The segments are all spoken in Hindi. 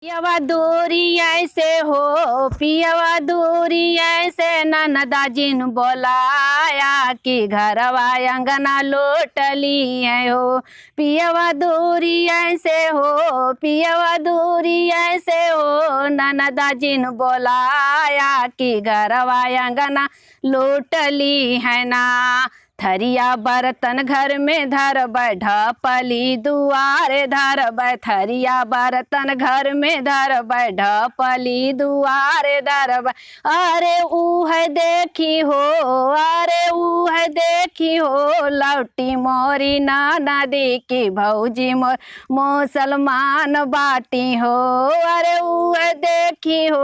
पियवा दूरी ऐसे हो, पियवा दूरी ऐसे ननदा जिन बोलाया कि घरवा अंगना लोटली है हो। पियवा दूरी ऐसे हो, पियवा दूरी ऐसे हो, ननदा जिन बोलाया कि घरवा अंगना लोटली है ना। थरिया बर्तन घर में धरब, ढपली दुआरे धरब, थरिया बर्तन घर में धरब, ढपली दुआरे धरब। अरे ऊह देखी हो, अरे ऊह देखी हो, लौटी मोरी नदी की भौजी मोर मुसलमान बाटी हो। अरे ऊह देखी हो,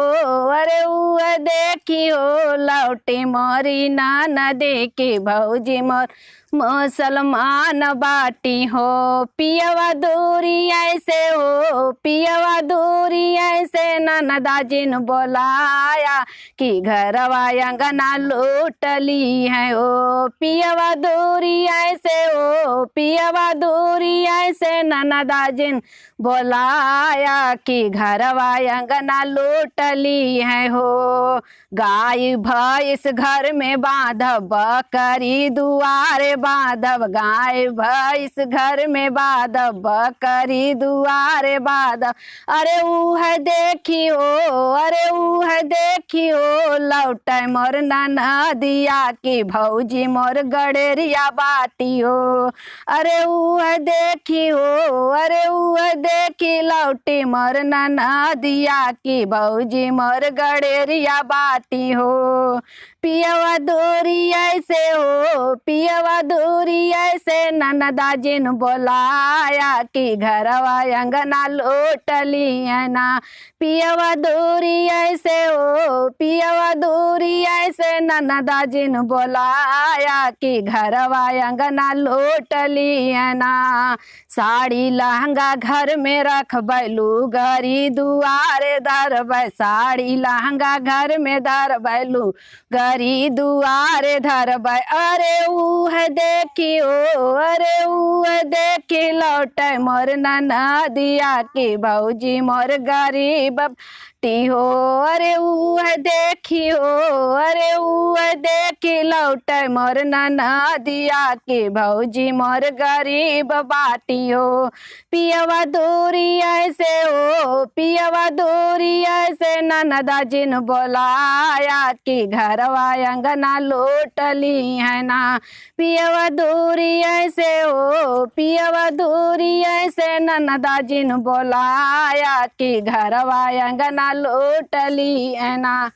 अरे ऊह देखी हो, लौटी मोरी नदी की भौजी मोर मुसलमान बाटी हो। पियवा दूरी ऐसे हो, पियवा दूरी ऐसे ननदा जिन बोलाया कि घरवा अंगना लूटली है हो। पियवा दूरी ऐसे हो, पियवा दूरी ऐसे ननदा जिन बोलाया कि घरवा अंगना लूटली है हो। गाय भैंस घर में बांधब, बकरी दुआरे बांधब, गाय भैंस घर में बांधब, बकरी दुआरे बांधब। अरे ऊह देखी हो, अरे ऊह देखी हो, लौट मोर नदिया की भौजी मोर गड़ेरिया बाटी हो। अरे ऊह देखी हो, अरे ऊह देखी, लौटी मोर नदिया की भौजी मोर गड़ेरिया बाटी हो। पियवा दूरी ऐसे हो, पियवा दूरी ऐसे ननदा जिन बोलाया कि घरवा अंगना लूटली है ना। पियवा दूरी ऐसे हो, पियवा दूरी ऐसे ननदा जिन बोलाया कि घरवा अंगना लूटली है ना। साड़ी लहंगा घर में रखबै, लुगरी दुआरे धरबै, साड़ी लहंगा घर में धरबै, लुगरी दुआरे धरबै। अरे ऊह देखी हो, अरे ऊह देखी, लौट मोर नदिया की भौजी मोर गरीब बाटी हो। अरे ऊह देखी हो, अरे ऊह देखी, लौट मोर नदिया की भौजी मोर गरीब बाटी हो। पियवा दूरी ऐसे हो, पियवा दूरी ऐसे ननदा जिन बोलाया कि घरवा अंगना लूटली है ना। पियवा दूरी ऐसे हो, पियवा दूरी ऐसे ननदा जिन बोलाया कि घरवा अंगना लूटली है ना।